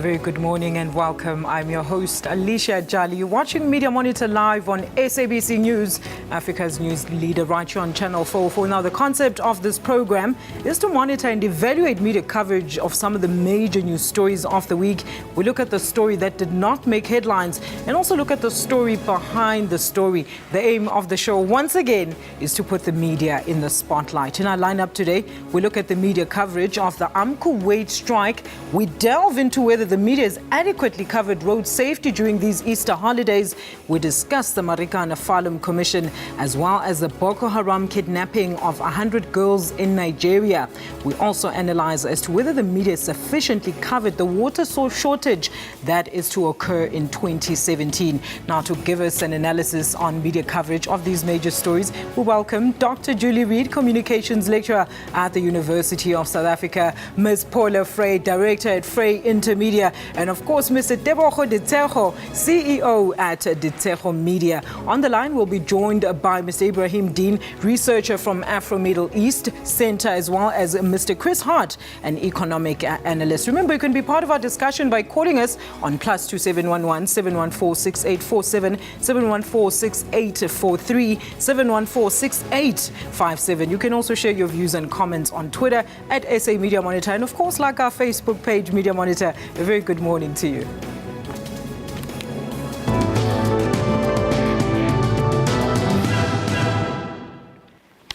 very good morning and welcome. I'm your host, Alicia Jali. You're watching Media Monitor live on SABC News, Africa's news leader, right here on Channel 4. Now, the concept of this program is to monitor and evaluate media coverage of some of the major news stories of the week. We look at the story that did not make headlines and also look at the story behind the story. The aim of the show, once again, is to put the media in the spotlight. In our lineup today, we look at the media coverage of the AMCU wage strike. We delve into whether the media has adequately covered road safety during these Easter holidays. We discuss the Marikana Commission as well as the Boko Haram kidnapping of 100 girls in Nigeria. We also analyze as to whether the media sufficiently covered the water source shortage that is to occur in 2017. Now, to give us an analysis on media coverage of these major stories, we welcome Dr. Julie Reid, Communications Lecturer at the University of South Africa, Ms. Paula Frey, Director at Frey Intermedia, and of course, Mr. Tebogo Ditego, CEO at Ditego Media. On the line, we'll be joined by Mr. Ibrahim Dean, researcher from Afro-Middle East Center, as well as Mr. Chris Hart, an economic analyst. Remember, you can be part of our discussion by calling us on +2711 714 6847, 714 6843, 714 6857. You can also share your views and comments on Twitter at SA Media Monitor, and of course, like our Facebook page, Media Monitor. A very good morning to you.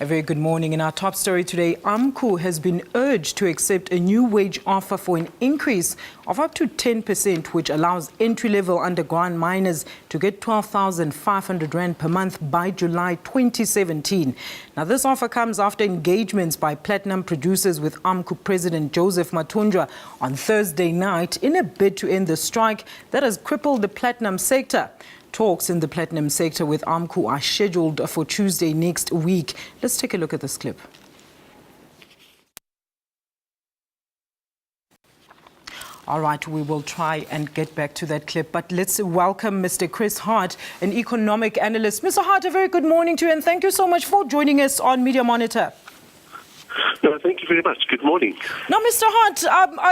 A very good morning. In our top story today, AMCU has been urged to accept a new wage offer for an increase of up to 10%, which allows entry-level underground miners to get 12,500 Rand per month by July 2017. Now, this offer comes after engagements by platinum producers with AMCU President Joseph Mathunjwa on Thursday night in a bid to end the strike that has crippled the platinum sector. Talks in the platinum sector with AMCU are scheduled for Tuesday next week. Let's take a look at this clip. All right, we will try and get back to that clip, but let's welcome Mr. Chris Hart, an economic analyst. Mr. Hart, a very good morning to you, and thank you so much for joining us on Media Monitor. No, thank you very much. Good morning. Now, Mr. Hart,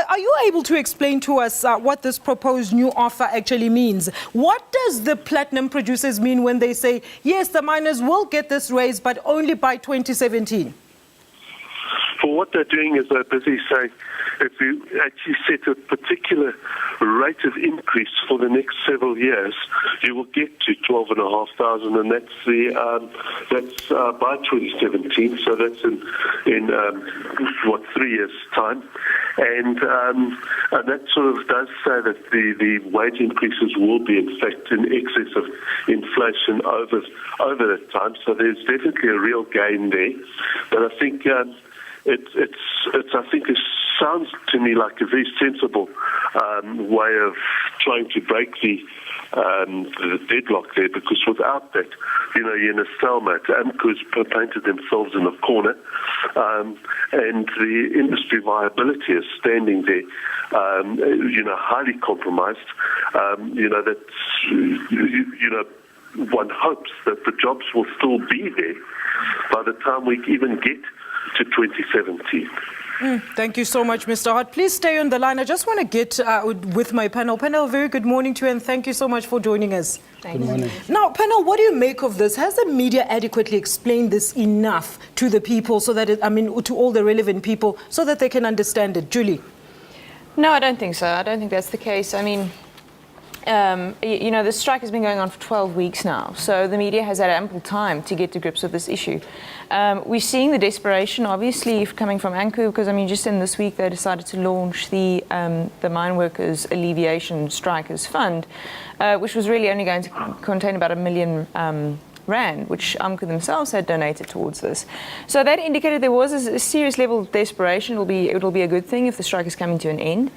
are you able to explain to us what this proposed new offer actually means? What does the platinum producers mean when they say, yes, the miners will get this raise, but only by 2017? For what they're doing is they're busy saying, if you actually set a particular rate of increase for the next several years, you will get to 12,500, and that's by 2017. So that's in 3 years' time, and that sort of does say that the wage increases will be in fact in excess of inflation over that time. So there's definitely a real gain there, but I think it sounds to me like a very sensible way of trying to break the deadlock there, because without that, you're in a stalemate. AMCU's painted themselves in a corner, and the industry viability is standing there, highly compromised. One hopes that the jobs will still be there by the time we even get to 2017. Thank you so much, Mr. Hart. Please stay on the line. I just want to get with my panel. Panel, very good morning to you, and thank you so much for joining us. Good morning. Now, panel, what do you make of this? Has the media adequately explained this enough to the people, so that to all the relevant people, so that they can understand it? Julie? No, I don't think so. I don't think that's the case. I mean, the strike has been going on for 12 weeks now, so the media has had ample time to get to grips with this issue. We're seeing the desperation, obviously, coming from AMCU, because, just in this week, they decided to launch the Mine Workers Alleviation Strikers Fund, which was really only going to contain about R1 million, which AMCU themselves had donated towards this. So that indicated there was a serious level of desperation. It will be a good thing if the strike is coming to an end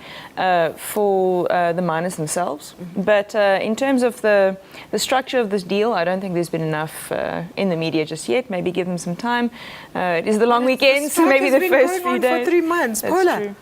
for the miners themselves. Mm-hmm. But in terms of the structure of this deal, I don't think there's been enough in the media just yet. Maybe give them some time. It is the long weekend, so maybe the first few days. For 3 months. That's Paula. true.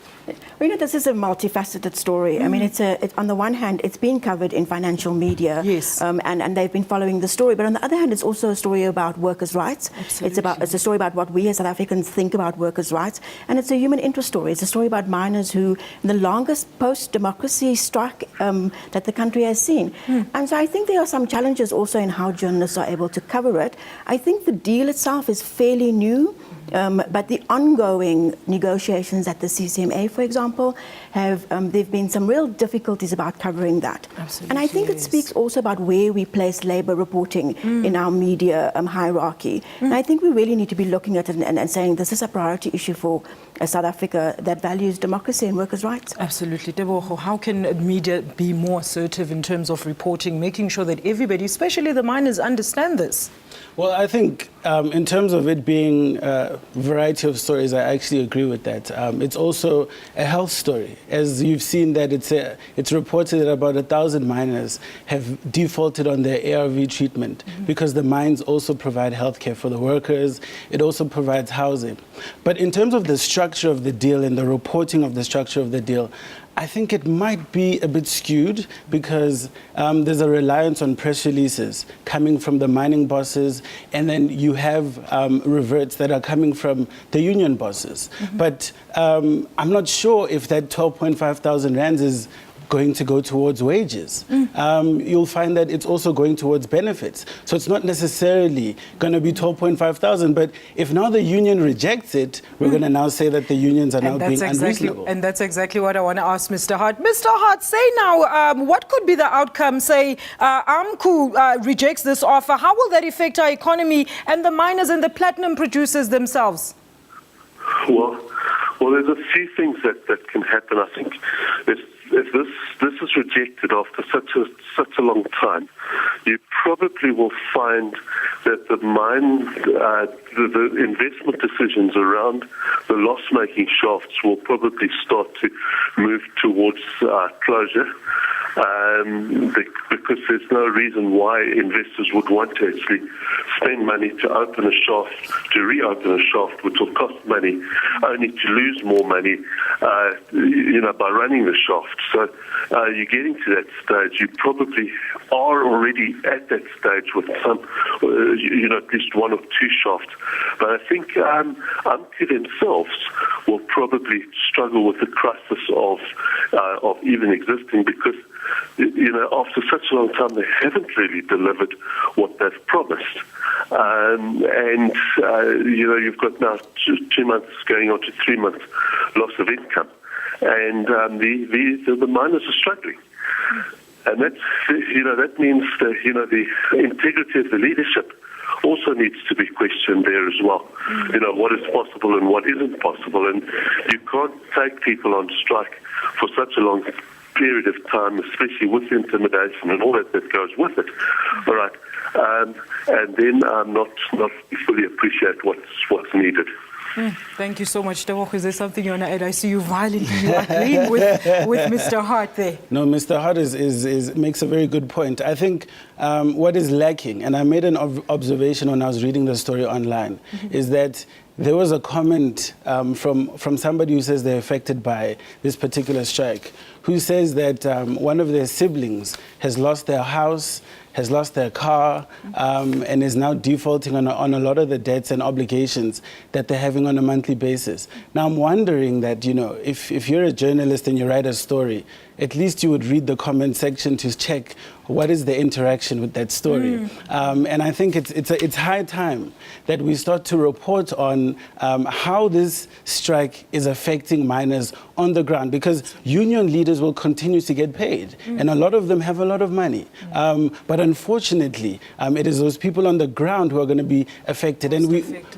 Well, this is a multifaceted story. I mean, it's on the one hand, it's been covered in financial media, yes, and they've been following the story. But on the other hand, it's also a story about workers' rights. Absolutely. It's a story about what we as South Africans think about workers' rights, and it's a human interest story. It's a story about miners who, in the longest post-democracy strike that the country has seen. And so I think there are some challenges also in how journalists are able to cover it. I think the deal itself is fairly new. But the ongoing negotiations at the CCMA, for example, there've been some real difficulties about covering that. Absolutely, and I think it speaks also about where we place labour reporting in our media hierarchy. And I think we really need to be looking at it and saying this is a priority issue for South Africa that values democracy and workers' rights. Absolutely. Tebogo, how can media be more assertive in terms of reporting, making sure that everybody, especially the miners, understand this? Well, I think in terms of it being a variety of stories, I actually agree with that. It's also a health story. As you've seen that it's reported that about 1,000 miners have defaulted on their ARV treatment because the mines also provide healthcare for the workers. It also provides housing. But in terms of the structure of the deal and the reporting of the structure of the deal, I think it might be a bit skewed because there's a reliance on press releases coming from the mining bosses, and then you have reverts that are coming from the union bosses. But I'm not sure if that 12.5 thousand rands is going to go towards wages. You'll find that it's also going towards benefits. So it's not necessarily going to be 12.5 thousand, but if now the union rejects it, we're going to now say that the unions are now being unreasonable. And that's exactly what I want to ask Mr. Hart. Mr. Hart, say now, what could be the outcome? Say AMCU rejects this offer. How will that affect our economy and the miners and the platinum producers themselves? Well, there's a few things that can happen. I think if this is rejected after such a long time, you probably will find that the investment decisions around the loss-making shafts will probably start to move towards closure. Because there's no reason why investors would want to actually spend money to open a shaft, to reopen a shaft, which will cost money, only to lose more money, by running the shaft. So you're getting to that stage. You probably are already at that stage with some, at least one or two shafts. But I think AMCU themselves will probably struggle with the crisis of even existing because, after such a long time, they haven't really delivered what they've promised. You've got now 2 months going on to 3 months loss of income. And the miners are struggling. And that means that, the integrity of the leadership also needs to be questioned there as well. What is possible and what isn't possible. And you can't take people on strike for such a long period of time, especially with intimidation and all that goes with it. All right. And then not fully appreciate what's needed. Thank you so much, Tebogo. Is there something you want to add? I see you violently agreeing with Mr. Hart there. No, Mr. Hart makes a very good point. I think what is lacking, and I made an observation when I was reading the story online, is that there was a comment from somebody who says they're affected by this particular strike, who says that one of their siblings has lost their house, has lost their car, and is now defaulting on a lot of the debts and obligations that they're having on a monthly basis. Now, I'm wondering that, if you're a journalist and you write a story, at least you would read the comment section to check what is the interaction with that story. And I think it's high time that we start to report on how this strike is affecting miners on the ground, because union leaders will continue to get paid, and a lot of them have a lot of money. But unfortunately, it is those people on the ground who are going to be affected. And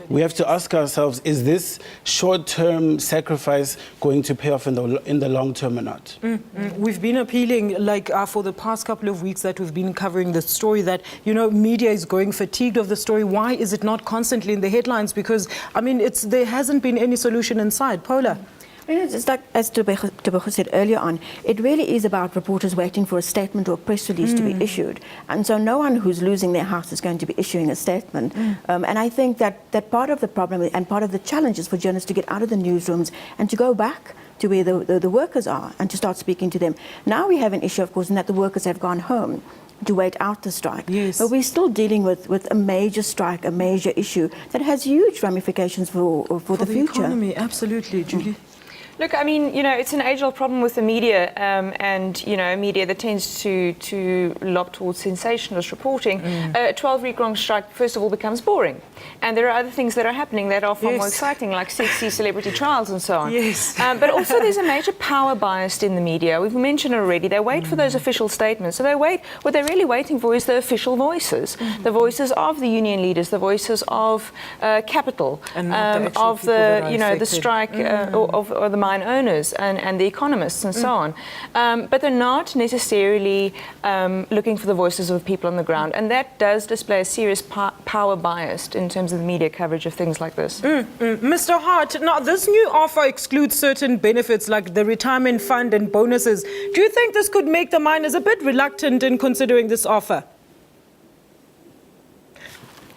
we have to ask ourselves, is this short-term sacrifice going to pay off in the long term or not? We've been appealing, for the past couple of weeks that we've been covering the story, that, media is growing fatigued of the story. Why is it not constantly in the headlines? Because, there hasn't been any solution in sight. Paula? It's like, as Tebogo said earlier on, it really is about reporters waiting for a statement or a press release to be issued. And so no one who's losing their house is going to be issuing a statement. And I think that part of the problem and part of the challenge is for journalists to get out of the newsrooms and to go back to where the workers are and to start speaking to them. Now we have an issue, of course, in that the workers have gone home to wait out the strike. Yes. But we're still dealing with a major strike, a major issue that has huge ramifications for the future. Economy, absolutely, Julie. Look, I mean, it's an age-old problem with the media, and media that tends to lob towards sensationalist reporting. A 12-week-long strike, first of all, becomes boring, and there are other things that are happening that are far more exciting, like sexy celebrity trials and so on. Yes. But also, there's a major power bias in the media. We've mentioned it already. They wait for those official statements. So what they're really waiting for is the official voices, the voices of the union leaders, the voices of capital, and of the strike or the mine owners and the economists and so on. But they're not necessarily looking for the voices of people on the ground. And that does display a serious power bias in terms of the media coverage of things like this. Mr. Hart, now this new offer excludes certain benefits like the retirement fund and bonuses. Do you think this could make the miners a bit reluctant in considering this offer?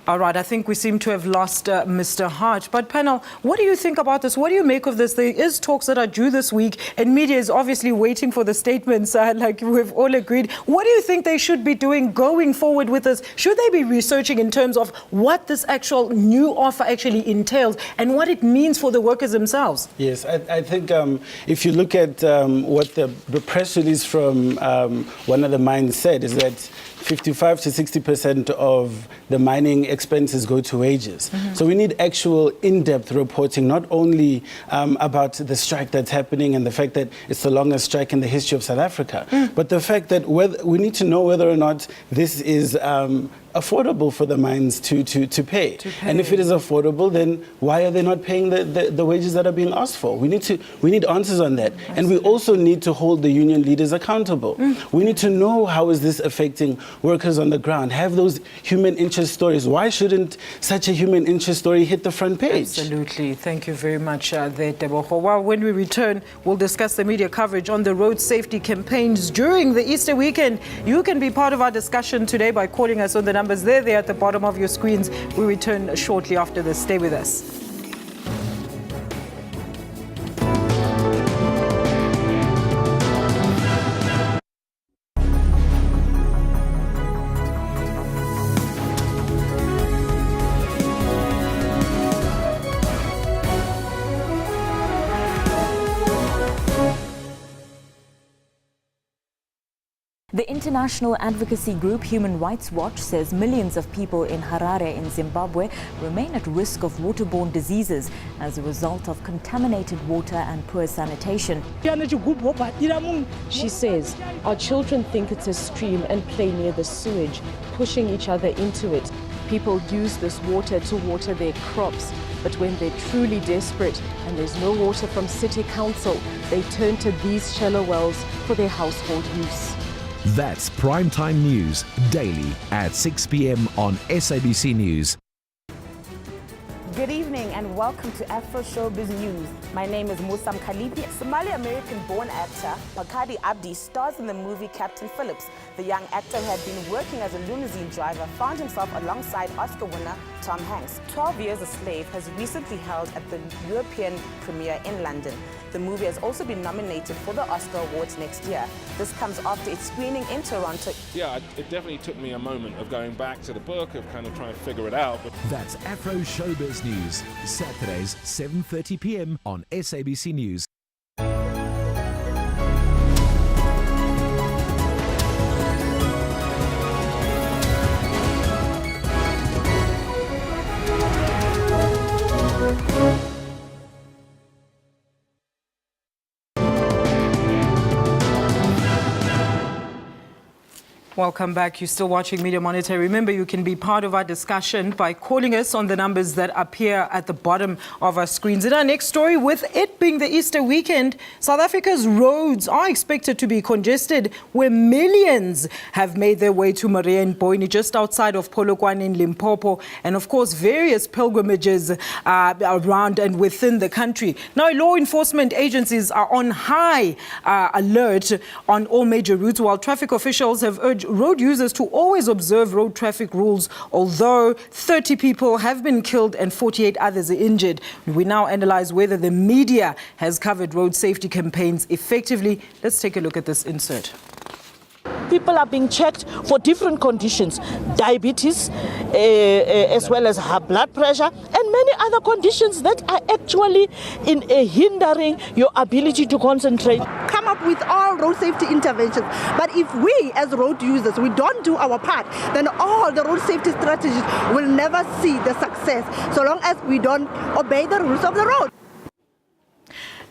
All right, I think we seem to have lost Mr. Hart. But panel, what do you think about this? What do you make of this? There is talks that are due this week, and media is obviously waiting for the statements, like we've all agreed. What do you think they should be doing going forward with this? Should they be researching in terms of what this actual new offer actually entails and what it means for the workers themselves? Yes, I think if you look at what the press release from one of the mines said is that 55 to 60% of the mining expenses go to wages. So we need actual in-depth reporting, not only about the strike that's happening and the fact that it's the longest strike in the history of South Africa, but the fact that we need to know whether or not this is affordable for the mines to pay. And if it is affordable, then why are they not paying the wages that are being asked for? We need answers on that. And we also need to hold the union leaders accountable. We need to know how is this affecting workers on the ground, have those human interest stories. Why shouldn't such a human interest story hit the front page? Absolutely. Thank you very much there, Tebogo. Well, when we return, we'll discuss the media coverage on the road safety campaigns during the Easter weekend. You can be part of our discussion today by calling us on the numbers there at the bottom of your screens. We return shortly after this. Stay with us. The international advocacy group Human Rights Watch says millions of people in Harare in Zimbabwe remain at risk of waterborne diseases as a result of contaminated water and poor sanitation. She says, our children think it's a stream and play near the sewage, pushing each other into it. People use this water to water their crops, but when they're truly desperate and there's no water from city council, they turn to these shallow wells for their household use. That's Primetime News, daily at 6 p.m. on SABC News. Good evening and welcome to Afro Showbiz News. My name is Musam Khalipi. Somali-American-born actor Makadi Abdi stars in the movie Captain Phillips. The young actor who had been working as a limousine driver found himself alongside Oscar winner Tom Hanks. 12 Years a Slave has recently held at the European premiere in London. The movie has also been nominated for the Oscar Awards next year. This comes after its screening in Toronto. Yeah, it definitely took me a moment of going back to the book, of kind of trying to figure it out. But That's Afro Showbiz News, Saturdays 7:30 p.m. on SABC News. Welcome back. You're still watching Media Monitor. Remember, you can be part of our discussion by calling us on the numbers that appear at the bottom of our screens. In our next story, with it being the Easter weekend, South Africa's roads are expected to be congested, where millions have made their way to Maria and Boini, just outside of Polokwane in Limpopo, and of course, various pilgrimages around and within the country. Now, law enforcement agencies are on high alert on all major routes, while traffic officials have urged road users to always observe road traffic rules, although 30 people have been killed and 48 others are injured. We now analyze whether the media has covered road safety campaigns effectively. Let's take a look at this insert. People are being checked for different conditions, diabetes, as well as high blood pressure, and many other conditions that are actually hindering your ability to concentrate. Come up with all road safety interventions. But if we, as road users, we don't do our part, then all the road safety strategies will never see the success, so long as we don't obey the rules of the road.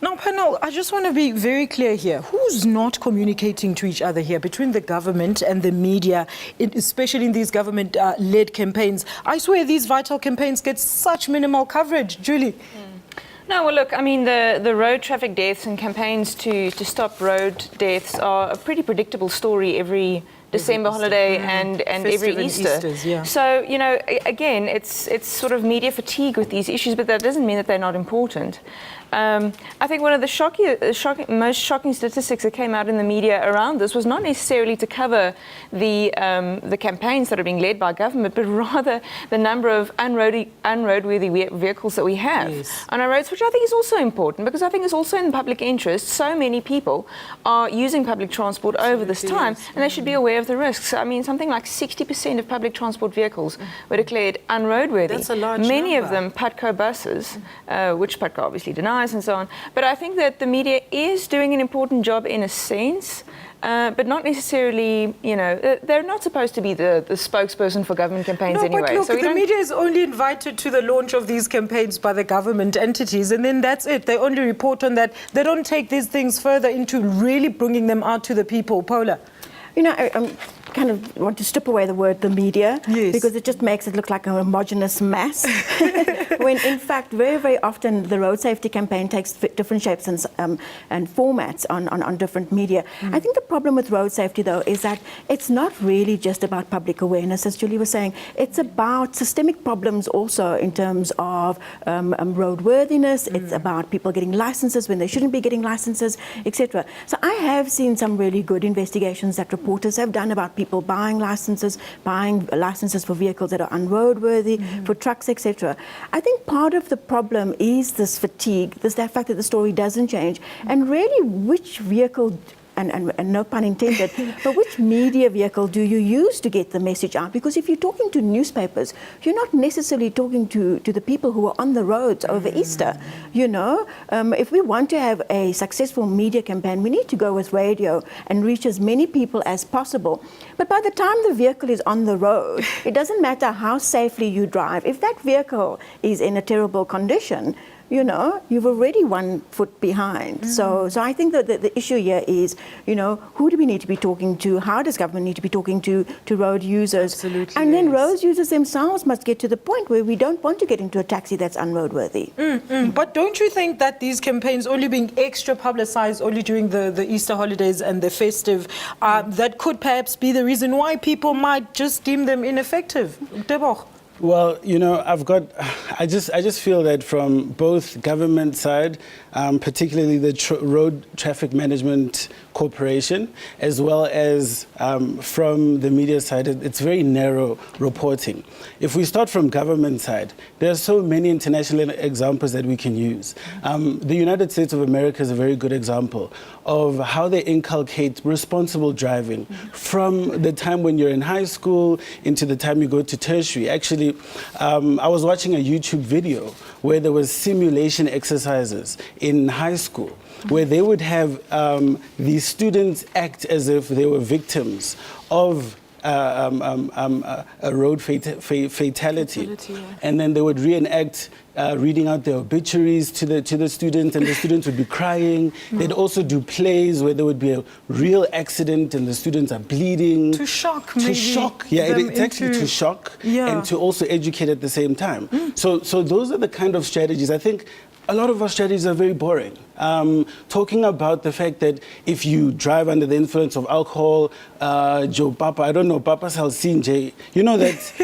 Now, panel, I just want to be very clear here. Who's not communicating to each other here between the government and the media, especially in these government-led campaigns? I swear these vital campaigns get such minimal coverage. Julie? No, well, look, I mean, the road traffic deaths and campaigns to stop road deaths are a pretty predictable story every December holiday and every Easter. Yeah. So, you know, again, it's sort of media fatigue with these issues, but that doesn't mean that they're not important. I think one of the most shocking statistics that came out in the media around this was not necessarily to cover the campaigns that are being led by government, but rather the number of unroadworthy vehicles that we have on our roads, which I think is also important, because I think it's also in the public interest. So many people are using public transport over this time, and they should be aware of the risks. I mean, something like 60% of public transport vehicles were declared unroadworthy. That's a large Many number. of them PUTCO buses, which PUTCO obviously denies, and so on. But I think that the media is doing an important job in a sense, but not necessarily, you know, they're not supposed to be the spokesperson for government campaigns anyway. But look, so the media is only invited to the launch of these campaigns by the government entities, and then that's it. They only report on that. They don't take these things further into really bringing them out to the people. Paula? You know, I kind of want to strip away the word the media, because it just makes it look like a homogenous mass, when in fact very, very often the road safety campaign takes different shapes and formats on different media. I think the problem with road safety, though, is that it's not really just about public awareness, as Julie was saying. It's about systemic problems also in terms of roadworthiness. It's about people getting licenses when they shouldn't be getting licenses, etc. So I have seen some really good investigations that reporters have done about people buying licenses for vehicles that are unroadworthy, for trucks, etc. I think part of the problem is this fatigue, that fact that the story doesn't change, and really which vehicle, and no pun intended, but which media vehicle do you use to get the message out? Because if you're talking to newspapers, you're not necessarily talking to the people who are on the roads over Easter. You know, if we want to have a successful media campaign, we need to go with radio and reach as many people as possible. But by the time the vehicle is on the road, it doesn't matter how safely you drive. If that vehicle is in a terrible condition, you know, you've already 1 foot behind. So I think that the issue here is, you know, who do we need to be talking to? How does government need to be talking to road users? Absolutely, and then road users themselves must get to the point where we don't want to get into a taxi that's unroadworthy. But don't you think that these campaigns only being extra publicized only during the Easter holidays and the festive, that could perhaps be the reason why people might just deem them ineffective? Debo? Well, you know, I just feel that from both government side, particularly the Road Traffic Management Corporation, as well as from the media side, it's very narrow reporting. If we start from government side, there are so many international examples that we can use. The United States of America is a very good example of how they inculcate responsible driving from the time when you're in high school into the time you go to tertiary. Actually, I was watching a YouTube video where there was simulation exercises in high school, where they would have these students act as if they were victims of a road fatality. Yeah. And then they would reenact reading out their obituaries to the students, and the students would be crying. They'd also do plays where there would be a real accident and the students are bleeding. To shock, To maybe. shock, yeah, it's actually to shock and to also educate at the same time. So those are the kind of strategies. I think a lot of our strategies are very boring. Talking about the fact that if you drive under the influence of alcohol, Joe Papa, I don't know, Papa Salsinje, you know that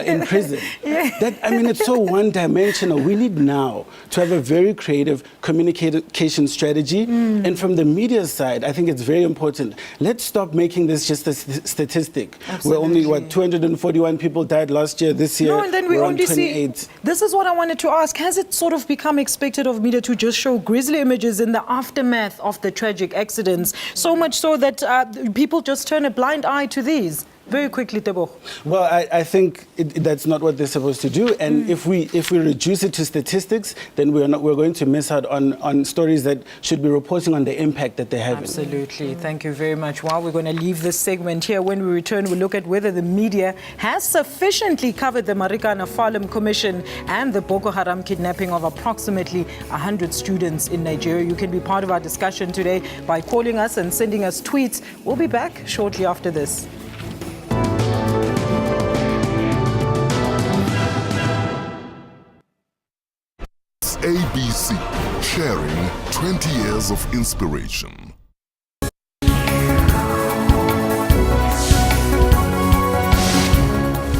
in prison. That, I mean, it's so one-dimensional. We need now to have a very creative communication strategy. And from the media side, I think it's very important. Let's stop making this just a statistic. Absolutely. Where only, 241 people died last year, this year, No, and then we we're only on 28. see. This is what I wanted to ask. Has it sort of become expected of media to just show grisly images in the aftermath of the tragic accidents? So much so that people just turn a blind eye to these. Very quickly, Tebo. Well, I think that's not what they're supposed to do. And if we reduce it to statistics, then we're going to miss out on stories that should be reporting on the impact that they're having. Absolutely. Thank you very much. Well, we're going to leave this segment here. When we return, we'll look at whether the media has sufficiently covered the Marikana Haram Commission and the Boko Haram kidnapping of approximately 100 students in Nigeria. You can be part of our discussion today by calling us and sending us tweets. We'll be back shortly after this. SABC, sharing 20 years of inspiration.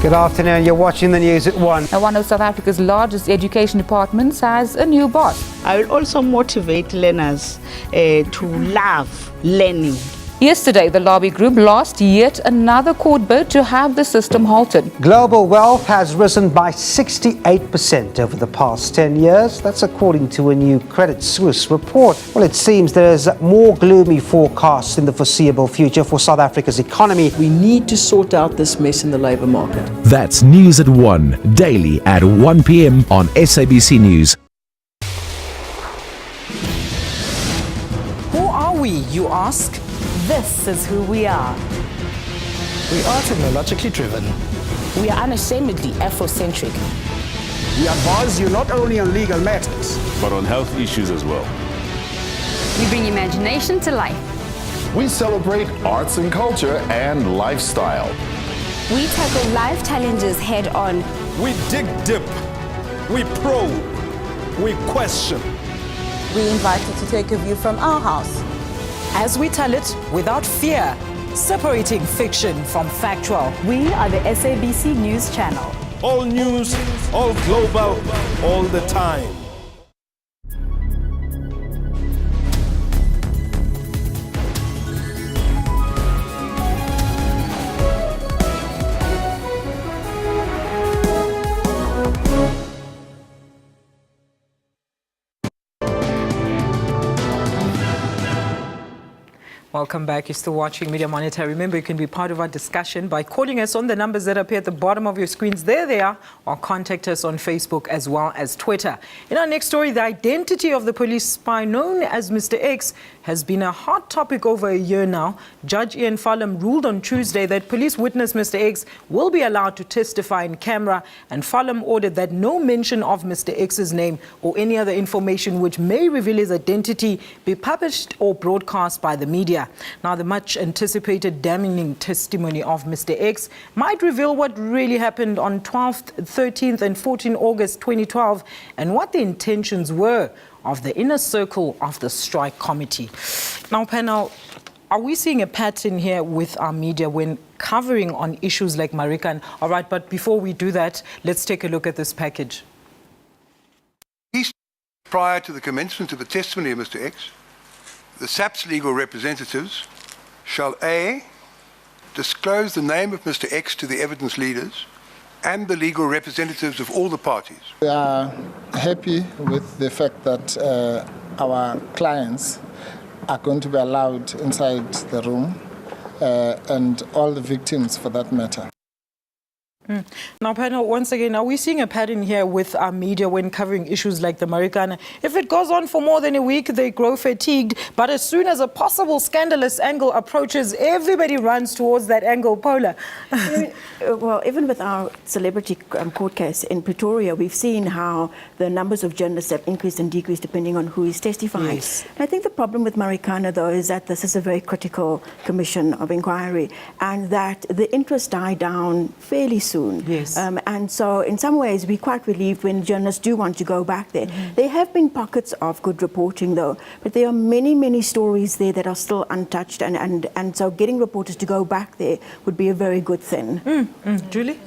Good afternoon, you're watching the news at 1. Now, one of South Africa's largest education departments has a new boss. I will also motivate learners to love learning. Yesterday, the lobby group lost yet another court bid to have the system halted. Global wealth has risen by 68% over the past 10 years. That's according to a new Credit Suisse report. Well, it seems there's more gloomy forecasts in the foreseeable future for South Africa's economy. We need to sort out this mess in the labour market. That's News at 1, daily at 1 p.m. on SABC News. Who are we, you ask? This is who we are. We are technologically driven. We are unashamedly Afrocentric. We advise you not only on legal matters, but on health issues as well. We bring imagination to life. We celebrate arts and culture and lifestyle. We tackle life challenges head on. We dig deep. We probe. We question. We invite you to take a view from our house. As we tell it without fear, separating fiction from factual. We are the SABC News Channel. All news, all global, all the time. Welcome back. You're still watching Media Monitor. Remember, you can be part of our discussion by calling us on the numbers that appear at the bottom of your screens. There they are. Or contact us on Facebook as well as Twitter. In our next story, the identity of the police spy known as Mr. X has been a hot topic over a year now. Judge Ian Fulham ruled on Tuesday that police witness Mr. X will be allowed to testify in camera, and Fulham ordered that no mention of Mr. X's name or any other information which may reveal his identity be published or broadcast by the media. Now, the much-anticipated damning testimony of Mr. X might reveal what really happened on 12th, 13th and 14th August 2012 and what the intentions were of the inner circle of the strike committee. Now, panel, are we seeing a pattern here with our media when covering on issues like Marikana? All right, but before we do that, let's take a look at this package. Prior to the commencement of the testimony of Mr. X, the SAP's legal representatives shall A, disclose the name of Mr. X to the evidence leaders and the legal representatives of all the parties. We are happy with the fact that our clients are going to be allowed inside the room and all the victims for that matter. Now, panel, once again, are we seeing a pattern here with our media when covering issues like the Marikana? If it goes on for more than a week, they grow fatigued, but as soon as a possible scandalous angle approaches, everybody runs towards that angle. Paula? Well, even with our celebrity court case in Pretoria, we've seen how the numbers of journalists have increased and decreased depending on who is testifying. Yes. And I think the problem with Marikana, though, is that this is a very critical commission of inquiry and that the interest died down fairly soon. Yes. And so in some ways, we're quite relieved when journalists do want to go back there. There have been pockets of good reporting, though, but there are many, many stories there that are still untouched. And so getting reporters to go back there would be a very good thing. Julie?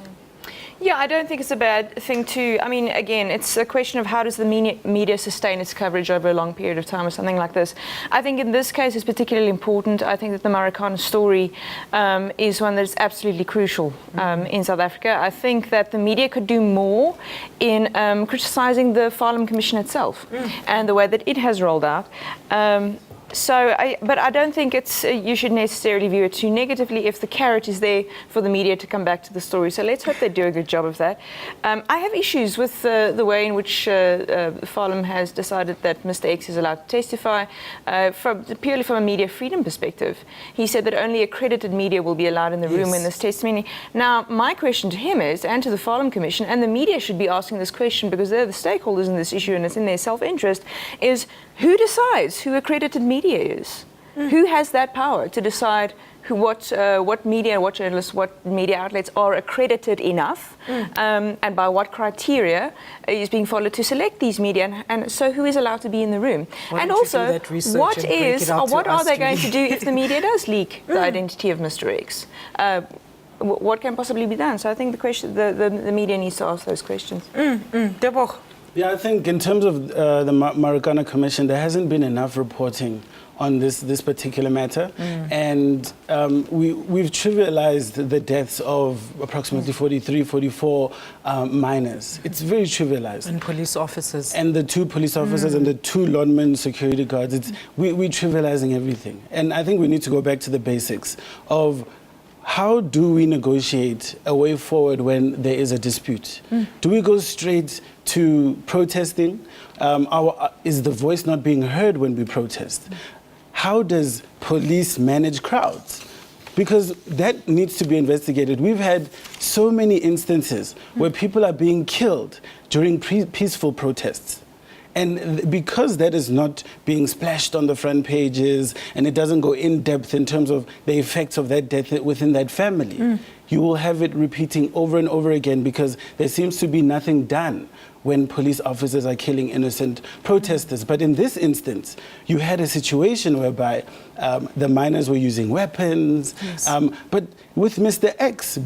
Yeah, I don't think it's a bad thing to, I mean, again, it's a question of how does the media sustain its coverage over a long period of time or something like this. I think in this case it's particularly important. I think that the Marikana story is one that is absolutely crucial in South Africa. I think that the media could do more in criticising the Haram Commission itself and the way that it has rolled out. But I don't think it's you should necessarily view it too negatively if the carrot is there for the media to come back to the story. So let's hope they do a good job of that. I have issues with the way in which Haram has decided that Mr. X is allowed to testify purely from a media freedom perspective. He said that only accredited media will be allowed in the room when this testimony. Now, my question to him is, and to the Haram Commission, and the media should be asking this question because they're the stakeholders in this issue and it's in their self-interest, is who decides who accredited media is? Who has that power to decide what media, what journalists, what media outlets are accredited enough, and by what criteria is being followed to select these media, and so who is allowed to be in the room? And also, what are they going to do if the media does leak the identity of Mr. X? What can possibly be done? So I think the media needs to ask those questions. Deborah? Yeah, I think in terms of the Marikana Commission, there hasn't been enough reporting on this particular matter. And we've trivialized the deaths of approximately 43, 44 minors. It's very trivialized. And police officers. And the 2 police officers and the 2 lawmen security guards. We're trivializing everything. And I think we need to go back to the basics of how do we negotiate a way forward when there is a dispute? Do we go straight to protesting? Is the voice not being heard when we protest? How does police manage crowds? Because that needs to be investigated. We've had so many instances where people are being killed during peaceful protests. And because that is not being splashed on the front pages and it doesn't go in depth in terms of the effects of that death within that family, you will have it repeating over and over again because there seems to be nothing done when police officers are killing innocent protesters. But in this instance, you had a situation whereby the miners were using weapons, but with Mr. X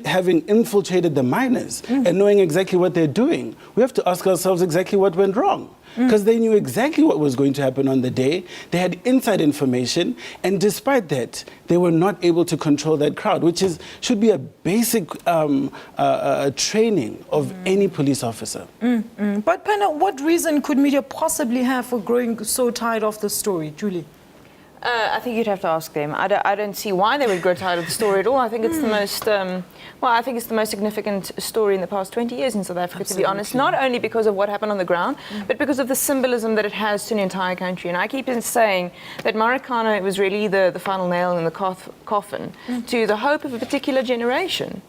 having infiltrated the miners and knowing exactly what they're doing, we have to ask ourselves exactly what went wrong. Because they knew exactly what was going to happen on the day. They had inside information, and despite that, they were not able to control that crowd, which should be a basic training of any police officer. But Penna, what reason could media possibly have for growing so tired of the story, Julie? I think you'd have to ask them. I don't see why they would grow tired of the story at all. I think it's the most, I think it's the most significant story in the past 20 years in South Africa, to be honest. Not only because of what happened on the ground, but because of the symbolism that it has to an entire country. And I keep saying that Marikana was really the final nail in the coffin to the hope of a particular generation.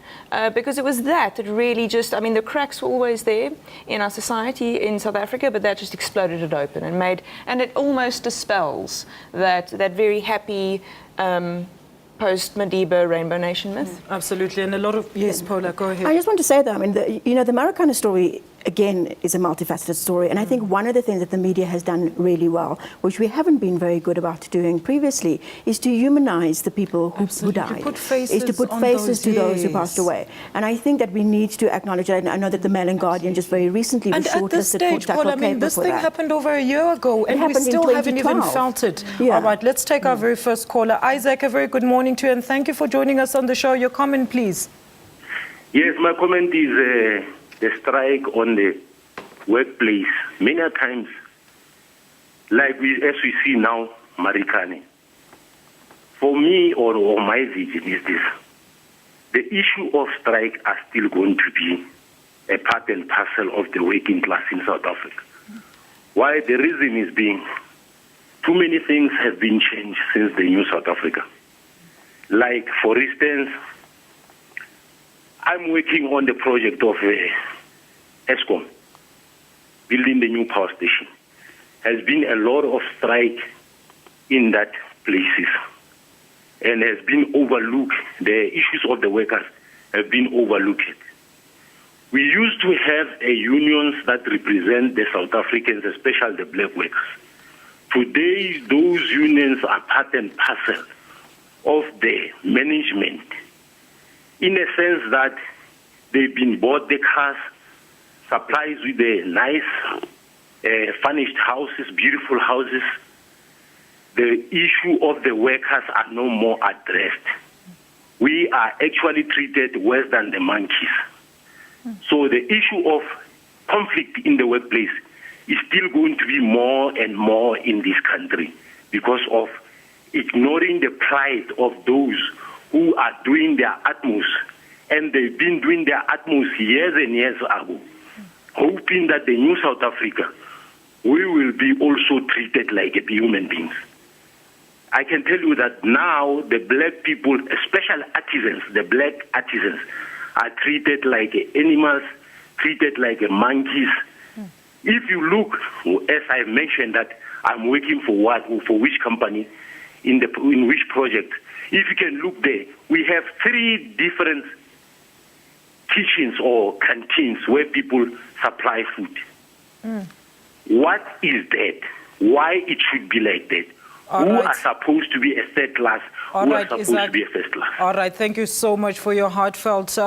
Because it was that really just, I mean, the cracks were always there in our society in South Africa, but that just exploded it open and it almost dispels that very happy post-Madiba Rainbow Nation myth. Absolutely, and a lot of, yes, Paula, go ahead. I just want to say that, I mean, the Marikana story, again, is a multifaceted story. And I think one of the things that the media has done really well, which we haven't been very good about doing previously, is to humanize the people who died. To put faces to those who passed away. And I think that we need to acknowledge that. And I know that the Mail and Guardian just very recently was shortlisted for this stage, Paul, I mean, this thing happened over a year ago, and we still haven't even felt it. Yeah. All right, let's take our very first caller. Isaac, a very good morning to you, and thank you for joining us on the show. Your comment, please. Yes, my comment is the strike on the workplace. Many times, like as we see now, Marikana. For me, or my vision is this. the issue of strike are still going to be a part and parcel of the working class in South Africa. Why? The reason is being too many things have been changed since the new South Africa. Like, for instance, I'm working on the project of Eskom, building the new power station. Has been a lot of strike in that places and has been overlooked. The issues of the workers have been overlooked. We used to have unions that represent the South Africans, especially the black workers. Today, those unions are part and parcel of the management, in a sense that they've been bought the cars, supplies with the nice furnished houses, beautiful houses. The issue of the workers are no more addressed. We are actually treated worse than the monkeys. So the issue of conflict in the workplace is still going to be more and more in this country because of ignoring the plight of those who are doing their utmost. And they've been doing their utmost years and years ago, hoping that the new South Africa, we will be also treated like human beings. I can tell you that now the black people, especially artisans, the black artisans, are treated like animals, treated like monkeys. If you look, as I mentioned that I'm working for which company, in which project, if you can look there, we have 3 different kitchens or canteens where people supply food. What is that? Why it should be like that? Who are supposed to be a third class? Who are supposed to be a first class? All right, thank you so much for your heartfelt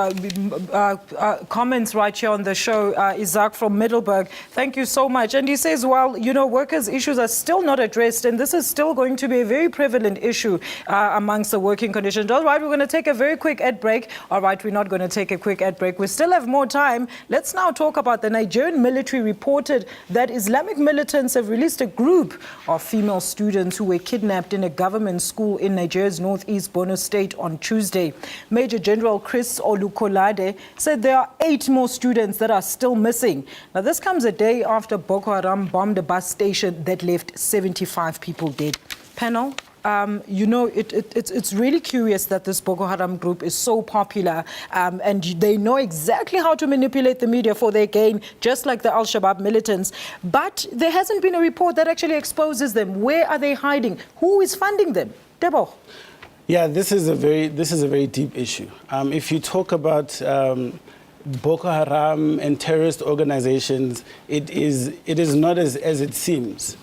comments right here on the show. Isaac from Middelburg, thank you so much. And he says, well, you know, workers' issues are still not addressed, and this is still going to be a very prevalent issue amongst the working conditions. All right, we're going to take a very quick ad break. All right, we're not going to take a quick ad break. We still have more time. Let's now talk about the Nigerian military reported that Islamic militants have released a group of female students who were kidnapped in a government school in Nigeria's northeast Borno state on Tuesday. Major General Chris Olukolade said there are 8 more students that are still missing. Now, this comes a day after Boko Haram bombed a bus station that left 75 people dead. Panel, you know, it's really curious that this Boko Haram group is so popular and they know exactly how to manipulate the media for their gain, just like the Al-Shabaab militants. But there hasn't been a report that actually exposes them. Where are they hiding? Who is funding them? Debo. Yeah, this is a very deep issue. If you talk about Boko Haram and terrorist organizations, it is not as it seems.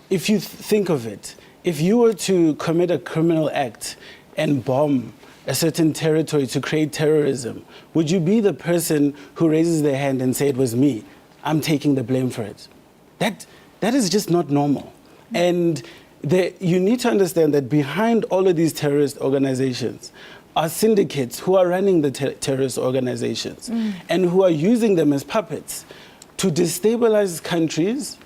If you think of it, if you were to commit a criminal act and bomb a certain territory to create terrorism, would you be the person who raises their hand and say, it was me, I'm taking the blame for it? That is just not normal. And you need to understand that behind all of these terrorist organizations are syndicates who are running the terrorist organizations and who are using them as puppets to destabilize countries,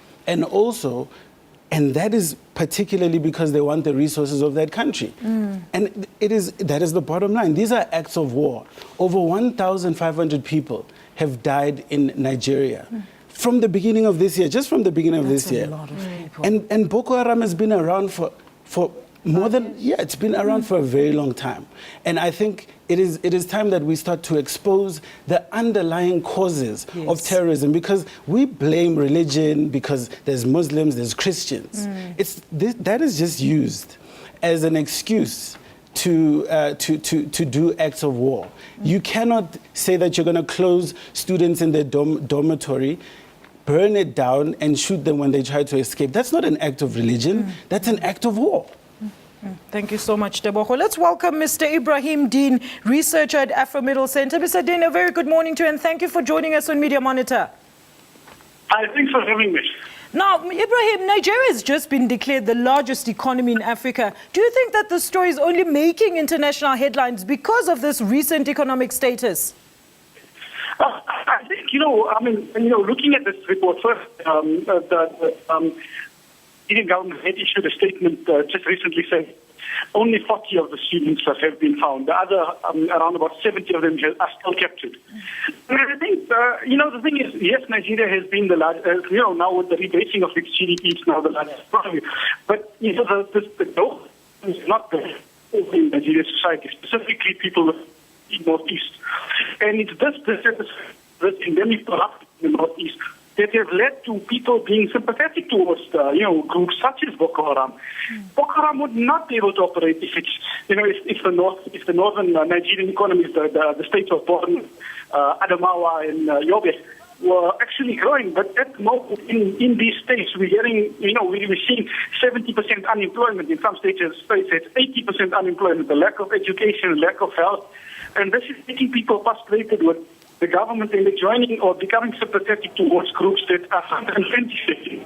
and that is particularly because they want the resources of that country. And that is the bottom line. These are acts of war. Over 1,500 people have died in Nigeria from the beginning of this year, just from the beginning of this year. That's a lot of people. And Boko Haram has been around for more than, it's been around for a very long time. And I think it is time that we start to expose the underlying causes of terrorism, because we blame religion because there's Muslims, there's Christians. That is just used as an excuse to do acts of war. You cannot say that you're going to close students in their dormitory, burn it down, and shoot them when they try to escape. That's not an act of religion. That's an act of war. Thank you so much, Deboho. Let's welcome Mr. Ibrahim Dean, researcher at Afro Middle Center. Mr. Dean, a very good morning to you, and thank you for joining us on Media Monitor. Hi, thanks for having me. Now, Ibrahim, Nigeria has just been declared the largest economy in Africa. Do you think that the story is only making international headlines because of this recent economic status? I think, looking at this report first, the Indian government had issued a statement just recently saying only 40 of the students have been found. The other, around about 70 of them are still captured. And I think, the thing is, yes, Nigeria has been the largest, now with the rebasing of its GDP, it's now the largest economy. But, the growth is not there in Nigerian society, specifically people in the Northeast. And it's this endemic corruption in the Northeast that have led to people being sympathetic towards groups such as Boko Haram. Boko Haram would not be able to operate if the northern Nigerian economies, the states of Borno, Adamawa, and Yobe, were actually growing. But at the moment, in these states, we're seeing 70% unemployment. In some states, it's 80% unemployment. The lack of education, lack of health, and this is making people frustrated with the government and joining or becoming sympathetic towards groups that are unauthenticated.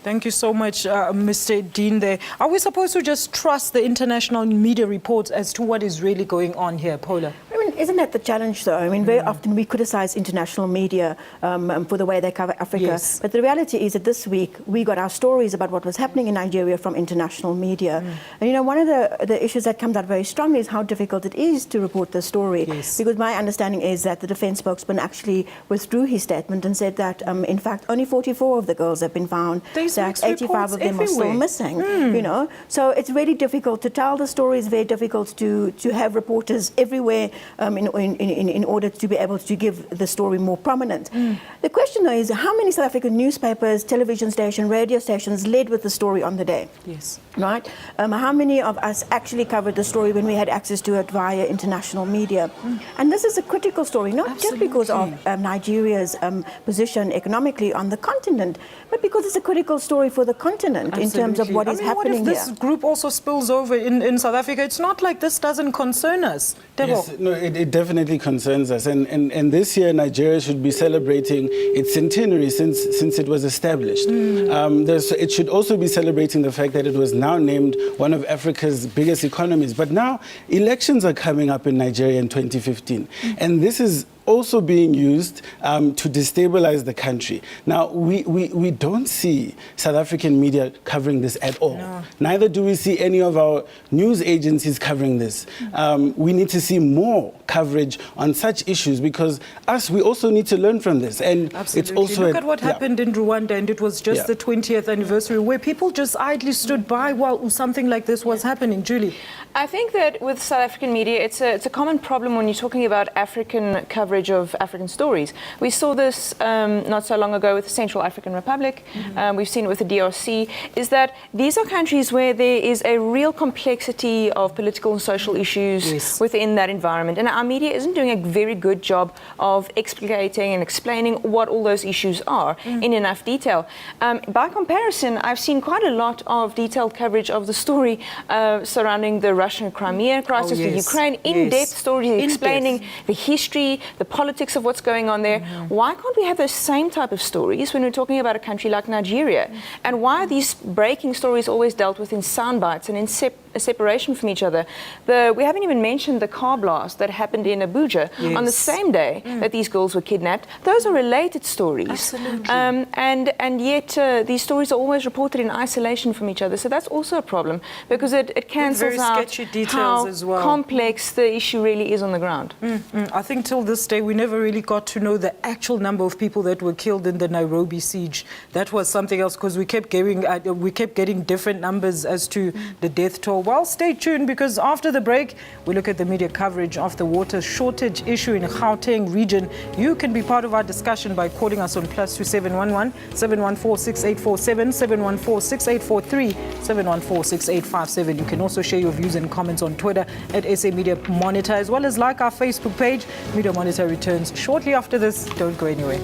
Thank you so much, Mr. Dean there. Are we supposed to just trust the international media reports as to what is really going on here, Paula? I mean, isn't that the challenge, though? I mean, very often we criticize international media for the way they cover Africa. Yes. But the reality is that this week we got our stories about what was happening in Nigeria from international media. And, one of the issues that comes out very strongly is how difficult it is to report the story. Yes. Because my understanding is that the defense spokesman actually withdrew his statement and said that, in fact, only 44 of the girls have been found. That 85 of them are still missing, So it's really difficult to tell the story. It's very difficult to have reporters everywhere in order to be able to give the story more prominent. The question, though, is how many South African newspapers, television stations, radio stations led with the story on the day? Yes. Right? How many of us actually covered the story when we had access to it via international media? And this is a critical story, not just because of Nigeria's position economically on the continent, but because it's a critical story for the continent in terms of what is happening what if this group also spills over in South Africa? It's not like this doesn't concern us. Yes, no, it definitely concerns us. And this year, Nigeria should be celebrating its centenary since it was established. It should also be celebrating the fact that it was now named one of Africa's biggest economies. But now, elections are coming up in Nigeria in 2015. And this is also being used to destabilize the country. Now, we don't see South African media covering this at all. No. Neither do we see any of our news agencies covering this. We need to see more coverage on such issues because we also need to learn from this. And Absolutely. It's also Look at what happened in Rwanda, and it was just the 20th anniversary where people just idly stood by while something like this was happening. Julie? I think that with South African media, it's a common problem when you're talking about African coverage of African stories. We saw this not so long ago with the Central African Republic. We've seen it with the DRC, is that these are countries where there is a real complexity of political and social issues within that environment. And our media isn't doing a very good job of explicating and explaining what all those issues are in enough detail. By comparison, I've seen quite a lot of detailed coverage of the story surrounding the Russian Crimea crisis, the Ukraine, in-depth stories explaining the history, the politics of what's going on there. Why can't we have those same type of stories when we're talking about a country like Nigeria? And why are these breaking stories always dealt with in sound bites and in separation from each other? We haven't even mentioned the car blast that happened in Abuja on the same day that these girls were kidnapped. Those are related stories. Absolutely. And yet these stories are always reported in isolation from each other. So that's also a problem because it cancels out how complex the issue really is on the ground. I think till this day we never really got to know the actual number of people that were killed in the Nairobi siege. That was something else because we kept getting different numbers as to the death toll. Well, stay tuned because after the break we look at the media coverage of the water shortage issue in the Gauteng region. You can be part of our discussion by calling us on +2711 714 6847 714 6843 714 6857. You can also share your views and comments on Twitter at SA Media Monitor, as well as like our Facebook page. Media Monitor returns shortly after this. Don't go anywhere.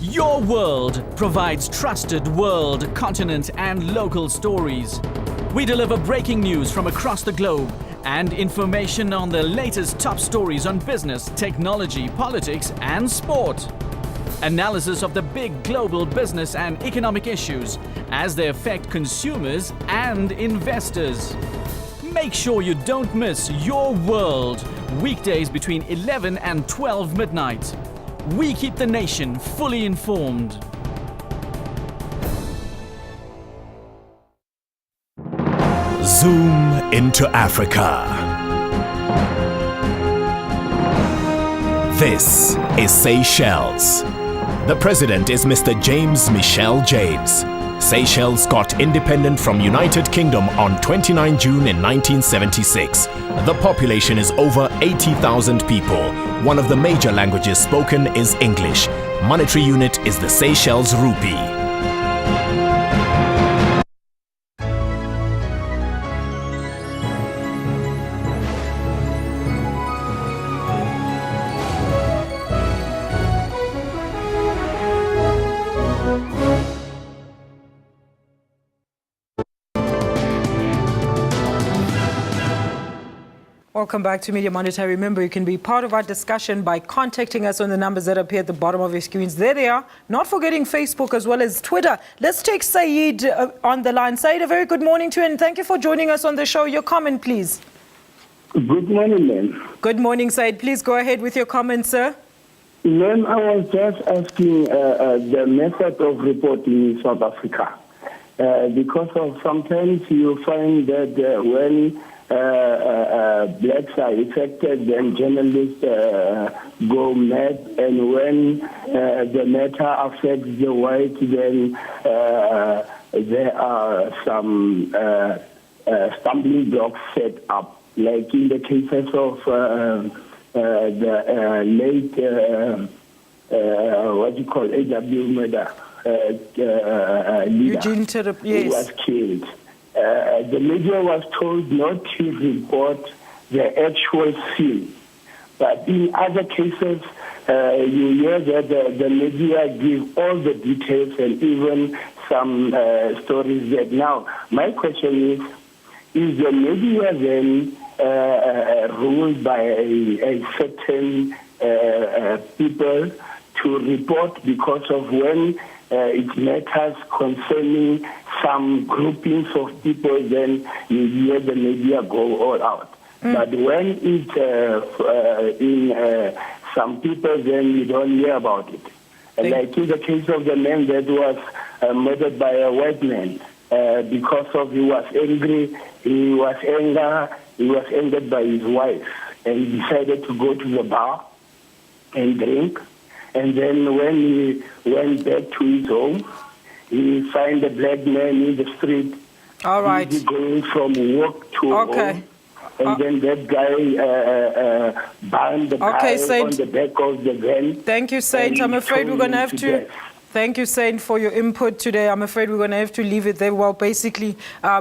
Your World provides trusted world, continent, and local stories. We deliver breaking news from across the globe and information on the latest top stories on business, technology, politics, and sport. Analysis of the big global business and economic issues as they affect consumers and investors. Make sure you don't miss Your World, weekdays between 11 and 12 midnight. We keep the nation fully informed. Zoom into Africa. This is Seychelles. The president is Mr. James Michel James. Seychelles got independent from United Kingdom on 29 June in 1976. The population is over 80,000 people. One of the major languages spoken is English. Monetary unit is the Seychelles rupee. Welcome back to Media Monitor. Remember, you can be part of our discussion by contacting us on the numbers that appear at the bottom of your screens. There they are. Not forgetting Facebook as well as Twitter. Let's take Saeed on the line. Saeed, a very good morning to you, and thank you for joining us on the show. Your comment, please. Good morning, ma'am. Good morning, Saeed. Please go ahead with your comment, sir. Ma'am, I was just asking the method of reporting in South Africa. Because of sometimes you find that when blacks are affected, then journalists go mad, and when the matter affects the white, then there are some stumbling blocks set up, like in the cases of the late AW murder leader who was killed. The media was told not to report the actual scene. But in other cases, you hear that the media give all the details and even some stories that now. My question is the media then ruled by a certain people to report because of when it matters concerning some groupings of people, then you hear the media go all out. But when it's in some people, then you don't hear about it. Like in the case of the man that was murdered by a white man because of he was angry, he was angered by his wife, and he decided to go to the bar and drink. And then when he went back to his home, he found a black man in the street. All right. He's going from work to home. And then that guy burned the guy on the back of the van. Thank you, Saint. I'm afraid we're going to have to... Thank you, Saint, for your input today. I'm afraid we're going to have to leave it there. Well, basically,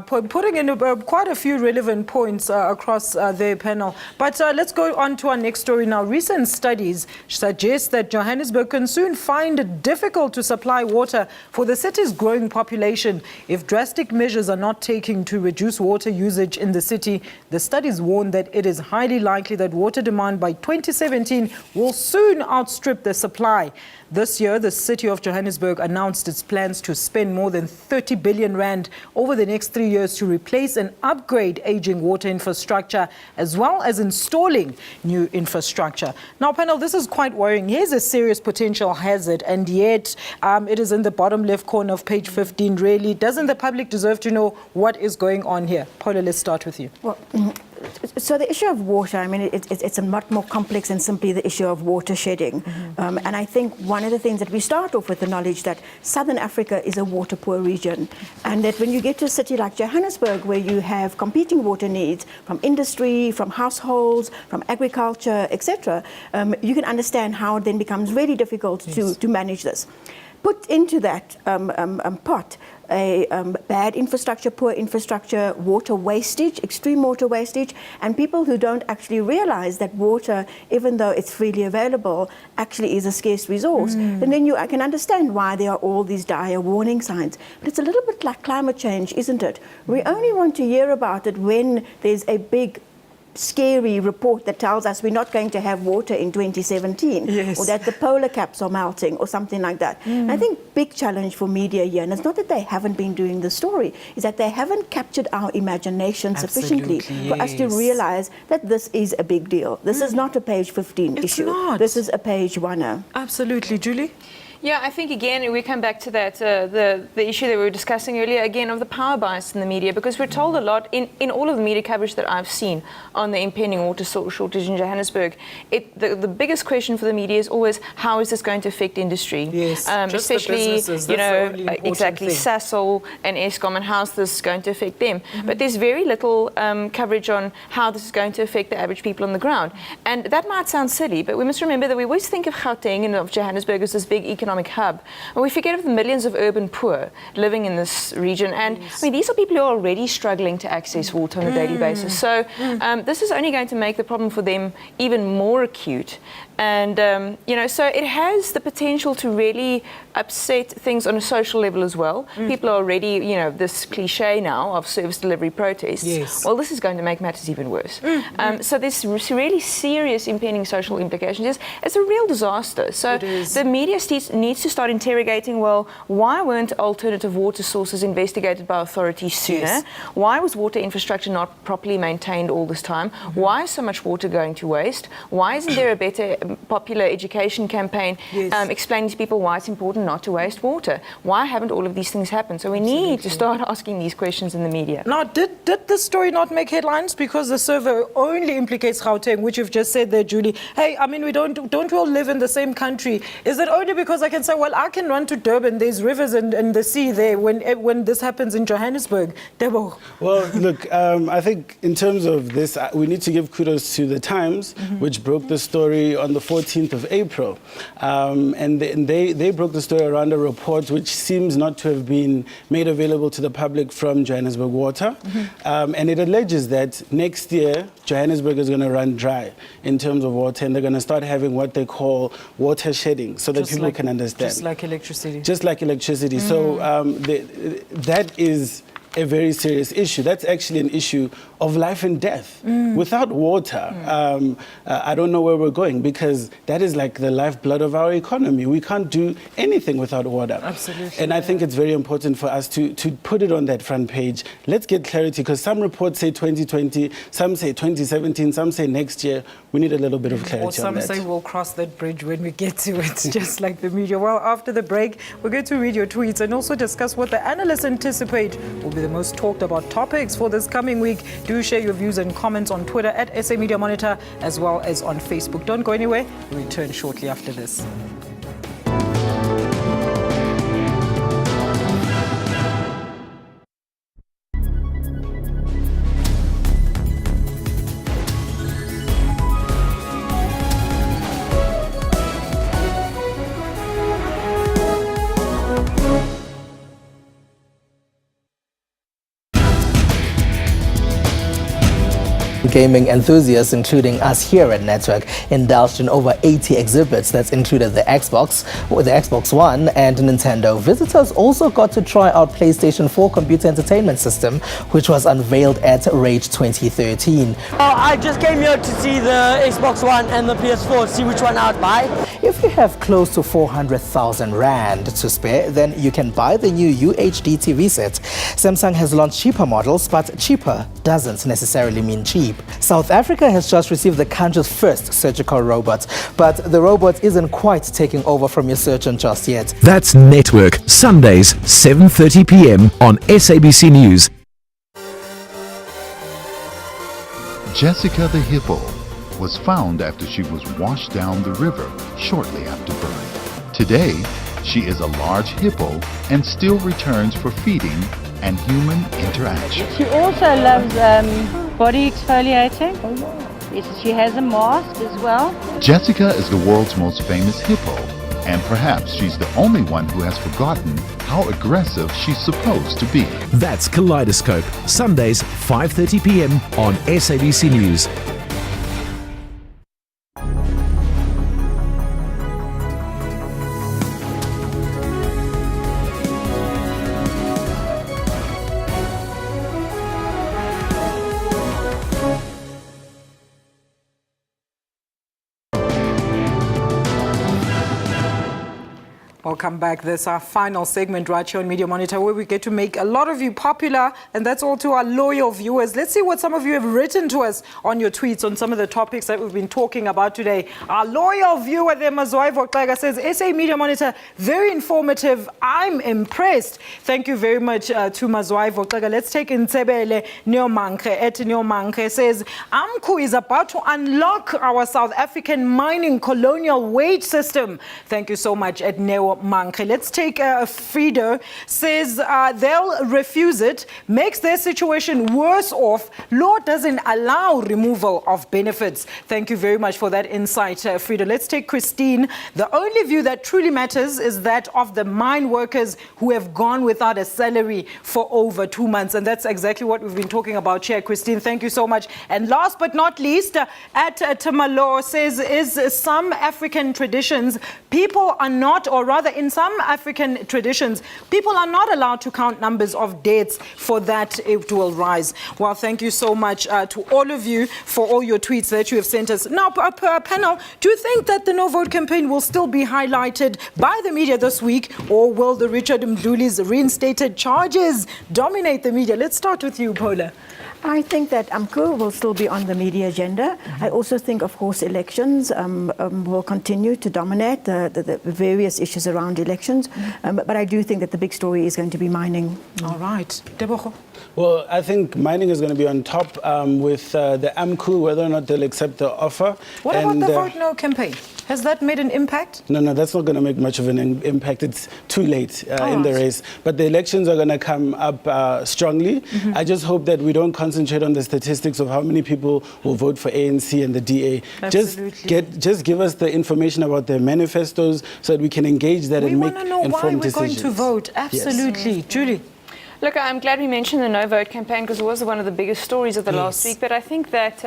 putting in quite a few relevant points across their panel. But let's go on to our next story now. Recent studies suggest that Johannesburg can soon find it difficult to supply water for the city's growing population if drastic measures are not taken to reduce water usage in the city. The studies warn that it is highly likely that water demand by 2017 will soon outstrip the supply. This year, the city of Johannesburg announced its plans to spend more than 30 billion rand over the next 3 years to replace and upgrade aging water infrastructure, as well as installing new infrastructure. Now, panel, this is quite worrying. Here's a serious potential hazard, and yet it is in the bottom left corner of page 15. Really, doesn't the public deserve to know what is going on here? Paula, let's start with you. Well, so the issue of water, I mean, it's a lot more complex than simply the issue of water shedding. And I think one of the things that we start off with the knowledge that Southern Africa is a water poor region, and that when you get to a city like Johannesburg, where you have competing water needs from industry, from households, from agriculture, etc., you can understand how it then becomes really difficult to manage this. Put into that pot a bad infrastructure, poor infrastructure, water wastage, extreme water wastage, and people who don't actually realize that water, even though it's freely available, actually is a scarce resource. And then I can understand why there are all these dire warning signs. But it's a little bit like climate change, isn't it? We only want to hear about it when there's a big scary report that tells us we're not going to have water in 2017, or that the polar caps are melting, or something like that. And I think big challenge for media here, and it's not that they haven't been doing the story, is that they haven't captured our imagination sufficiently for us to realize that this is a big deal. This is not a page 15 issue. This is a page 1. Absolutely. Julie? Yeah, I think again we come back to that the issue that we were discussing earlier again of the power bias in the media, because we're told a lot in all of the media coverage that I've seen on the impending water shortage in Johannesburg. The biggest question for the media is always, how is this going to affect industry? Yes, especially exactly Sasol and Eskom, and how's this going to affect them? But there's very little coverage on how this is going to affect the average people on the ground. And that might sound silly, but we must remember that we always think of Gauteng and of Johannesburg as this big economic hub, and we forget of the millions of urban poor living in this region. And I mean, these are people who are already struggling to access water on a daily basis. So this is only going to make the problem for them even more acute. And so it has the potential to really upset things on a social level as well. People are already, this cliche now of service delivery protests. Yes. Well, this is going to make matters even worse. So there's really serious impending social implications. It's a real disaster. So the media needs to start interrogating, well, why weren't alternative water sources investigated by authorities sooner? Yes. Why was water infrastructure not properly maintained all this time? Why is so much water going to waste? Why isn't there a better popular education campaign explaining to people why it's important not to waste water? Why haven't all of these things happened? So we need to start asking these questions in the media. Now, did this story not make headlines because the survey only implicates Gauteng, which you've just said there, Julie? Hey, I mean, don't we all live in the same country? Is it only because I can say, well, I can run to Durban, there's rivers and the sea there, when this happens in Johannesburg? Debo. Well, look, I think in terms of this, we need to give kudos to the Times, which broke the story on the 14th of April. And they broke the story around a report which seems not to have been made available to the public from Johannesburg Water. And it alleges that next year, Johannesburg is going to run dry in terms of water, and they're going to start having what they call water shedding, so that people can understand. Just like electricity. Just like electricity. So that is a very serious issue. That's actually an issue of life and death. Without water, I don't know where we're going, because that is like the lifeblood of our economy. We can't do anything without water. Absolutely. And I think it's very important for us to put it on that front page. Let's get clarity, because some reports say 2020, some say 2017, some say next year. We need a little bit of clarity on that. Or some say we'll cross that bridge when we get to it, just like the media. Well, after the break, we're going to read your tweets and also discuss what the analysts anticipate will be the most talked about topics for this coming week. Do share your views and comments on Twitter at SA Media Monitor, as well as on Facebook. Don't go anywhere. We'll return shortly after this. Gaming enthusiasts, including us here at Network, indulged in over 80 exhibits that included the Xbox One and Nintendo. Visitors also got to try out PlayStation 4 computer entertainment system, which was unveiled at Rage 2013. I just came here to see the Xbox One and the PS4, see which one I'd buy. If you have close to 400,000 Rand to spare, then you can buy the new UHD TV set. Samsung has launched cheaper models, but cheaper doesn't necessarily mean cheap. South Africa has just received the country's first surgical robot, but the robot isn't quite taking over from your surgeon just yet. That's Network, Sundays, 7:30 p.m. on SABC News. Jessica the hippo was found after she was washed down the river shortly after birth. Today, she is a large hippo and still returns for feeding and human interaction. She also loves body exfoliating. Yes, she has a mask as well. Jessica is the world's most famous hippo, and perhaps she's the only one who has forgotten how aggressive she's supposed to be. That's Kaleidoscope, Sundays, 5:30 p.m. on SABC News. Welcome back. This is our final segment right here on Media Monitor, where we get to make a lot of you popular, and that's all to our loyal viewers. Let's see what some of you have written to us on your tweets on some of the topics that we've been talking about today. Our loyal viewer there, Mazwai Voklega, says, SA Media Monitor, very informative. I'm impressed. Thank you very much to Mazwai Voklega. Let's take in Tsebele Neomankhe. Et Neomankhe says, AMCU is about to unlock our South African mining colonial wage system. Thank you so much, at Neo Mankhe. Let's take Frido, says they'll refuse it, makes their situation worse off. Law doesn't allow removal of benefits. Thank you very much for that insight, Frido. Let's take Christine. The only view that truly matters is that of the mine workers who have gone without a salary for over 2 months. And that's exactly what we've been talking about here, Christine. Thank you so much. And last but not least, at Tamalo says, is some African traditions, people are not, or rather in some African traditions, people are not allowed to count numbers of deaths, for that it will rise. Well, thank you so much to all of you for all your tweets that you have sent us. Now, panel, do you think that the No Vote campaign will still be highlighted by the media this week, or will the Richard Mdluli's reinstated charges dominate the media? Let's start with you, Paula. I think that AMCU will still be on the media agenda. I also think, of course, elections will continue to dominate the various issues around elections. But I do think that the big story is going to be mining. All right. Boko? Well, I think mining is going to be on top with the AMCU, whether or not they'll accept the offer. What about the Vote No campaign? Has that made an impact? No, that's not going to make much of an impact. It's too late in the race. But the elections are going to come up strongly. I just hope that we don't concentrate on the statistics of how many people will vote for ANC and the DA. Absolutely. Just give us the information about their manifestos so that we can engage that and make informed decisions. We want to know why we're going to vote. Absolutely. Yes. Julie? Look, I'm glad we mentioned the No Vote campaign, because it was one of the biggest stories of the last week. But I think that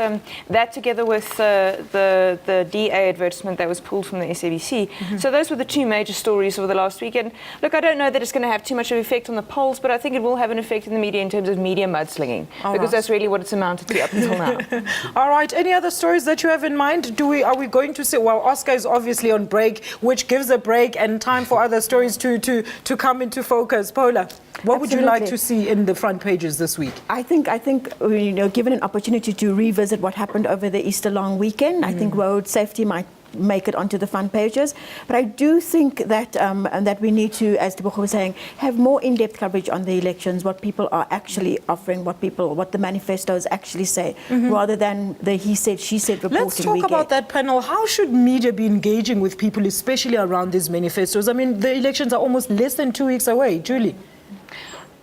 that together with the DA advertisement that was pulled from the SABC, so those were the two major stories over the last week. And look, I don't know that it's going to have too much of an effect on the polls, but I think it will have an effect in the media in terms of media mudslinging, because that's really what it's amounted to up until now. All right. Any other stories that you have in mind? Are we going to see? Well, Oscar is obviously on break, which gives a break and time for other stories to come into focus. Paula, what would you like to see in the front pages this week? I think given an opportunity to revisit what happened over the Easter long weekend, I think road safety might make it onto the front pages. But I do think that that we need to, as Boko was saying, have more in-depth coverage on the elections, what people are actually offering, what the manifestos actually say, rather than the he said, she said reporting. Let's talk about that, panel. How should media be engaging with people, especially around these manifestos? I mean, the elections are almost less than 2 weeks away. Julie?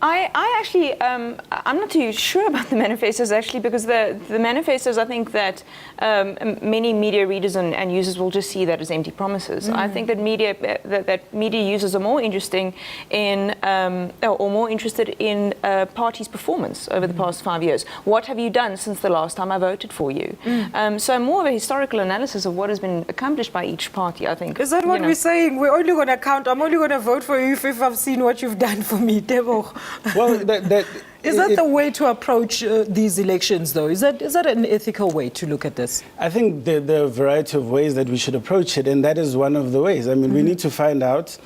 I actually, I'm not too sure about the manifestos, actually, because the manifestos, I think that many media readers and users will just see that as empty promises. I think that media users are more interested in parties' performance over the past 5 years. What have you done since the last time I voted for you? So more of a historical analysis of what has been accomplished by each party, I think. Is that what we're saying? We're only going to count. I'm only going to vote for you if I've seen what you've done for me, Debo. Well, is that the way to approach these elections, though? Is that an ethical way to look at this? I think there are a variety of ways that we should approach it, and that is one of the ways. I mean, we need to find out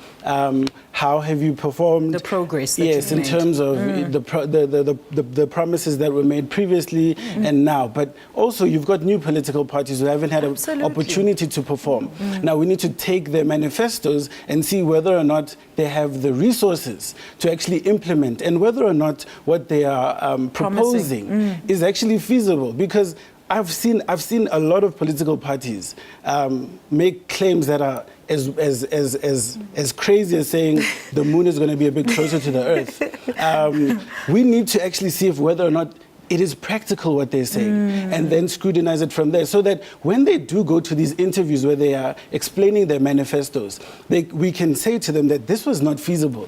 how have you performed. The progress that yes, you've in terms of the promises that were made previously and now. But also, you've got new political parties who haven't had an opportunity to perform. Now, we need to take their manifestos and see whether or not they have the resources to actually implement, and whether or not what they are proposing is actually feasible. Because I've seen a lot of political parties make claims that are as crazy as saying the moon is going to be a bit closer to the earth. We need to actually see whether or not it is practical what they're saying, and then scrutinize it from there, so that when they do go to these interviews where they are explaining their manifestos, we can say to them that this was not feasible,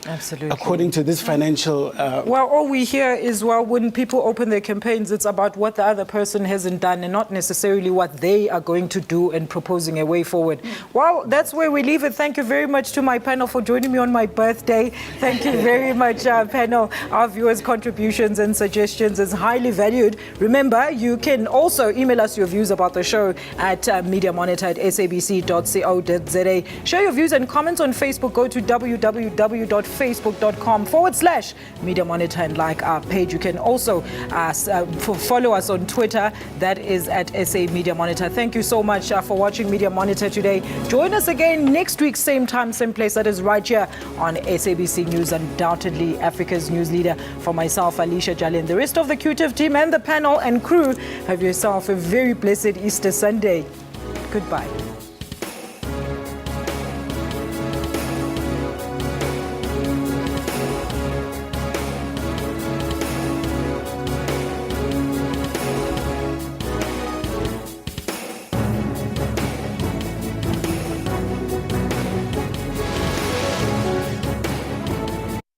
according to this financial... Well, all we hear is, well, when people open their campaigns, it's about what the other person hasn't done and not necessarily what they are going to do and proposing a way forward. Well, that's where we leave it. Thank you very much to my panel for joining me on my birthday. Thank you very much, panel. Our viewers' contributions and suggestions is highly highly valued. Remember, you can also email us your views about the show at mediamonitor@sabc.co.za. Share your views and comments on Facebook. Go to www.facebook.com/Media Monitor and like our page. You can also follow us on Twitter. That is at SA Media Monitor. Thank you so much for watching Media Monitor today. Join us again next week, same time, same place. That is right here on SABC News, undoubtedly Africa's news leader. For myself, Alicia Jali, and the rest of the QTIV team and the panel and crew, have yourself a very blessed Easter Sunday. Goodbye.